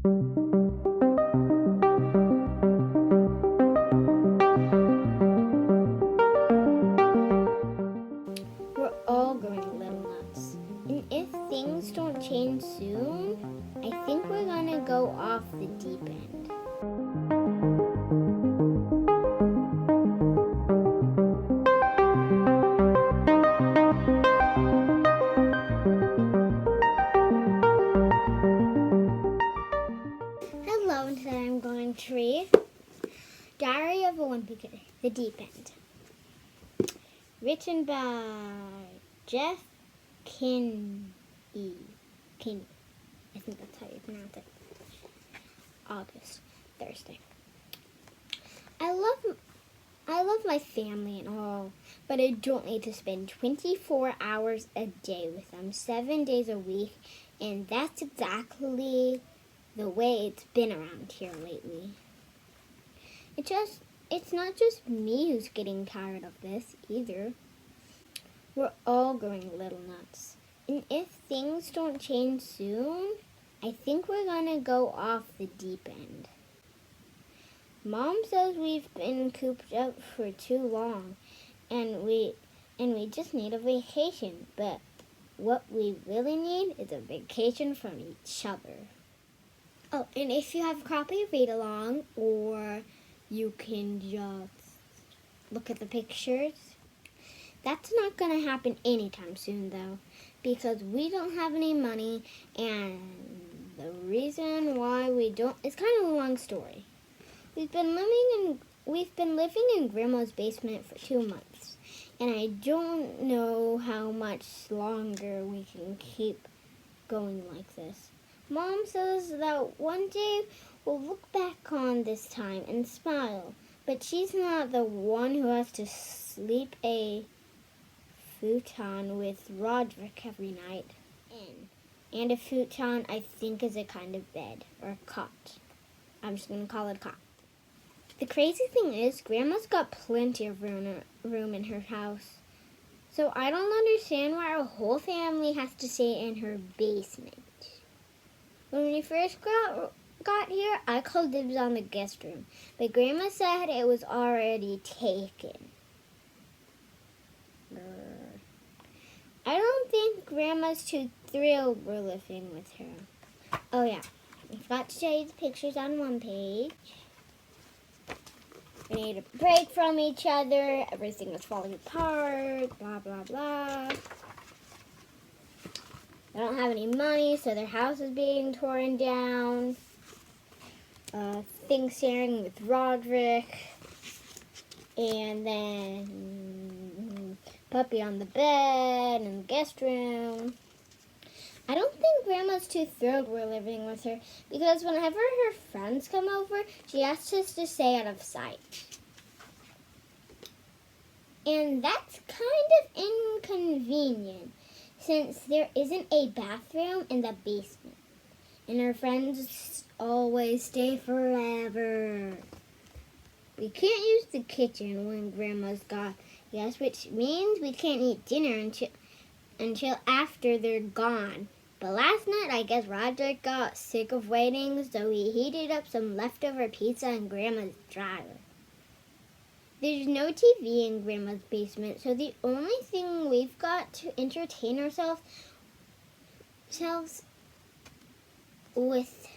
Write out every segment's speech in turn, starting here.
We're all going a little nuts. And if things don't change soon, I think we're gonna go off the deep end. Hello, and today I'm going to read Diary of a Wimpy Kid, The Deep End. Written by Jeff Kinney. I think that's how you pronounce it. August, Thursday. I love my family and all, but I don't need to spend 24 hours a day with them, 7 days a week, and that's exactly the way it's been around here lately. It's not just me who's getting tired of this either. We're all going a little nuts. And if things don't change soon, I think we're gonna go off the deep end. Mom says we've been cooped up for too long and we just need a vacation, but what we really need is a vacation from each other. Oh, and if you have a copy, read along, or you can just look at the pictures. That's not going to happen anytime soon, though, because we don't have any money, and the reason why we don't, it's kind of a long story. We've been living in Grandma's basement for 2 months, and I don't know how much longer we can keep going like this. Mom says that one day we'll look back on this time and smile, but she's not the one who has to sleep a futon with Roderick every night. And a futon, I think, is a kind of bed or cot. I'm just going to call it a cot. The crazy thing is, Grandma's got plenty of room in her house. So I don't understand why our whole family has to stay in her basement. When we first got here, I called dibs on the guest room, but Grandma said it was already taken. I don't think Grandma's too thrilled we're living with her. Oh yeah, I forgot to show you the pictures on one page. We need a break from each other. Everything is falling apart. Blah, blah, blah. They don't have any money, so their house is being torn down. Things sharing with Roderick. And then puppy on the bed in the guest room. I don't think Grandma's too thrilled we're living with her, because whenever her friends come over, she asks us to stay out of sight. And that's kind of inconvenient, since there isn't a bathroom in the basement. And her friends always stay forever. We can't use the kitchen when Grandma's got guests, which means we can't eat dinner until after they're gone. But last night, I guess Roderick got sick of waiting, so he heated up some leftover pizza in Grandma's dryer. There's no TV in Grandma's basement, so the only thing we've got to entertain ourselves with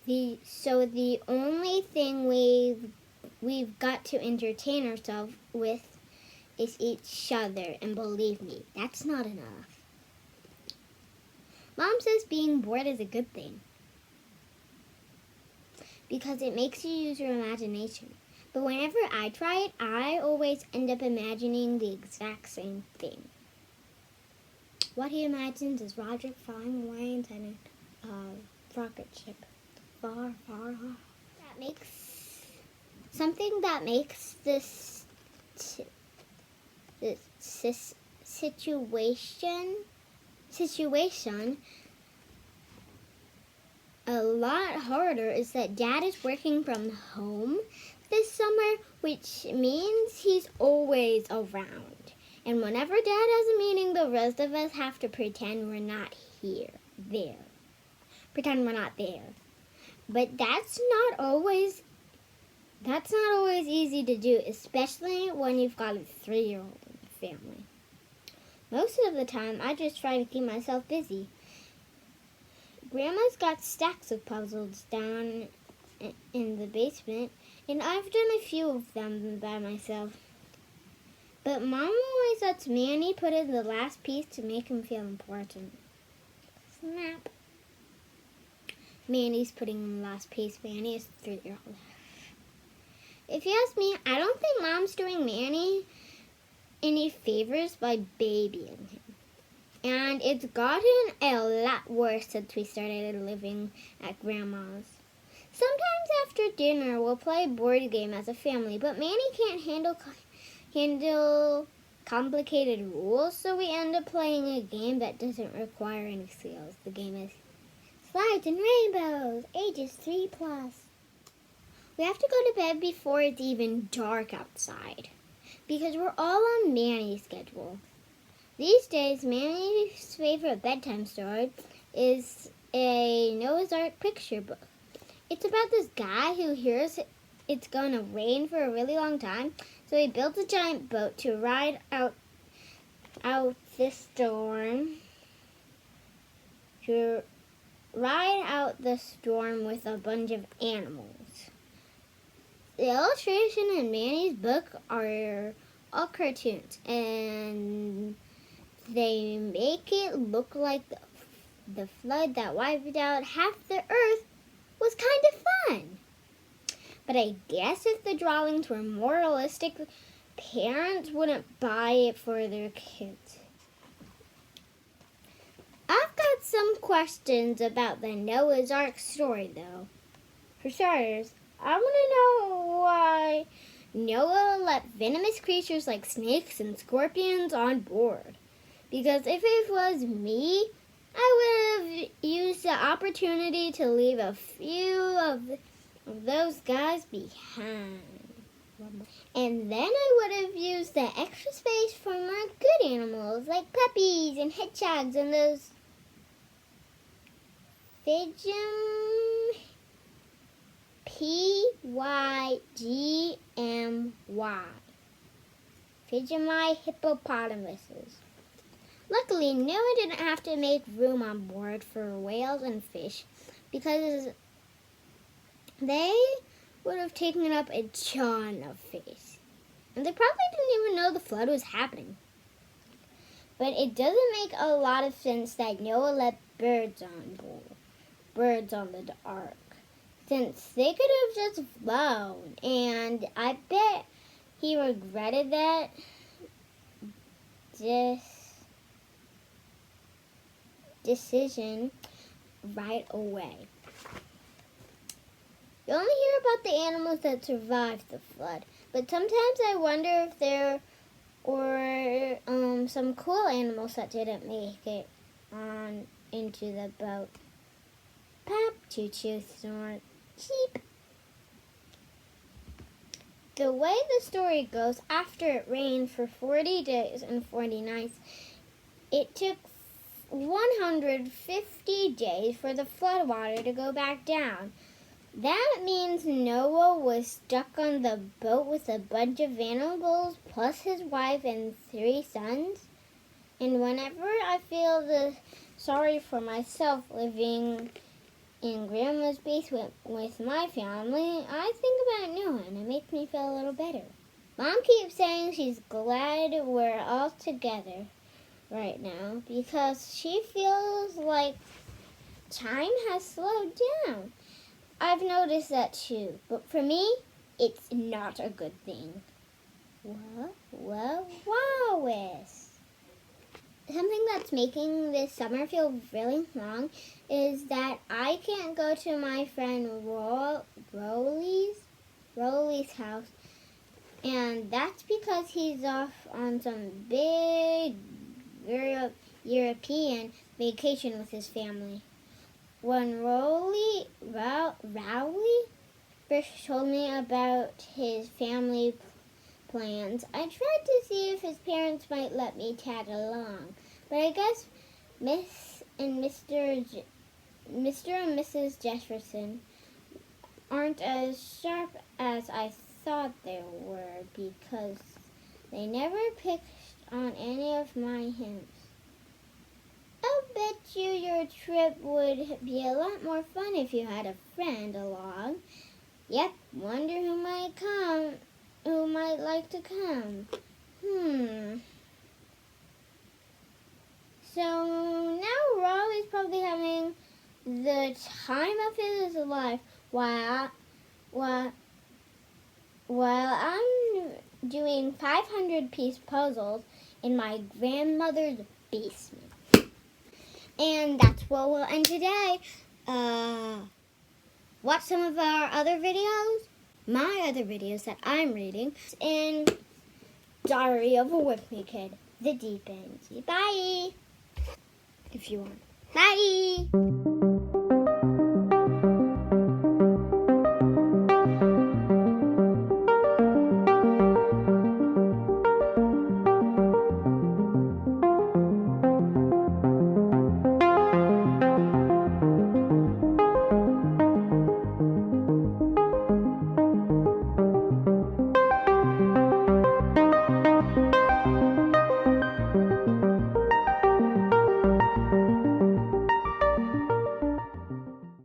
the only thing we've got to entertain ourselves with is each other, and believe me, that's not enough. Mom says being bored is a good thing because it makes you use your imagination. But whenever I try it, I always end up imagining the exact same thing. What he imagines is Roderick flying away inside a rocket ship. Far, far off. That makes this situation a lot harder is that Dad is working from home this summer, which means he's always around. And whenever Dad has a meeting, the rest of us have to pretend we're not here. there. Pretend we're not there. But that's not always easy to do, especially when you've got a 3-year-old in the family. Most of the time, I just try to keep myself busy. Grandma's got stacks of puzzles down in the basement, and I've done a few of them by myself. But Mom always lets Manny put in the last piece to make him feel important. Snap. Manny's putting in the last piece. Manny is 3-year-old. If you ask me, I don't think Mom's doing Manny any favors by babying him. And it's gotten a lot worse since we started living at Grandma's. Sometimes after dinner, we'll play a board game as a family, but Manny can't handle complicated rules, so we end up playing a game that doesn't require any skills. The game is Slides and Rainbows, ages 3+. We have to go to bed before it's even dark outside, because we're all on Manny's schedule. These days, Manny's favorite bedtime story is a Noah's Ark picture book. It's about this guy who hears it's going to rain for a really long time, so he builds a giant boat to ride out the storm with a bunch of animals. The illustration in Manny's book are all cartoons, and they make it look like the flood that wiped out half the earth was kind of fun. But I guess if the drawings were more realistic, parents wouldn't buy it for their kids. I've got some questions about the Noah's Ark story, though. For starters, I want to know why Noah let venomous creatures like snakes and scorpions on board. Because if it was me, I would have used the opportunity to leave a few of those guys behind. And then I would have used the extra space for more good animals like puppies and hedgehogs and those Pygmy. Pygmy hippopotamuses. Luckily, Noah didn't have to make room on board for whales and fish because they would have taken up a ton of space. And they probably didn't even know the flood was happening. But it doesn't make a lot of sense that Noah let birds on the ark, since they could have just flown. And I bet he regretted that decision right away. You only hear about the animals that survived the flood, but sometimes I wonder if there were some cool animals that didn't make it on into the boat. Pop, choo-choo, snort, cheep. The way the story goes, after it rained for 40 days and 40 nights, it took 150 days for the floodwater to go back down. That means Noah was stuck on the boat with a bunch of animals plus his wife and 3 sons. And whenever I feel sorry for myself living in Grandma's basement with my family, I think about Noah and it makes me feel a little better. Mom keeps saying she's glad we're all together right now because she feels like time has slowed down. I've noticed that too, but for me, it's not a good thing. Wowis. Something that's making this summer feel really long is that I can't go to my friend Rolly's house, and that's because he's off on some big European vacation with his family. When Rowley first told me about his family plans, I tried to see if his parents might let me tag along. But I guess and Mr. and Mrs. Jefferson aren't as sharp as I thought they were because they never picked on any of my hints. I'll bet you your trip would be a lot more fun if you had a friend along. Yep, wonder who might like to come. So now Raleigh's probably having the time of his life while I'm doing 500-piece puzzles in my grandmother's basement. And that's where we'll end today. Watch some of our other videos, my other videos that I'm reading, in Diary of a Wimpy Kid, The Deep End. Bye! If you want. Bye!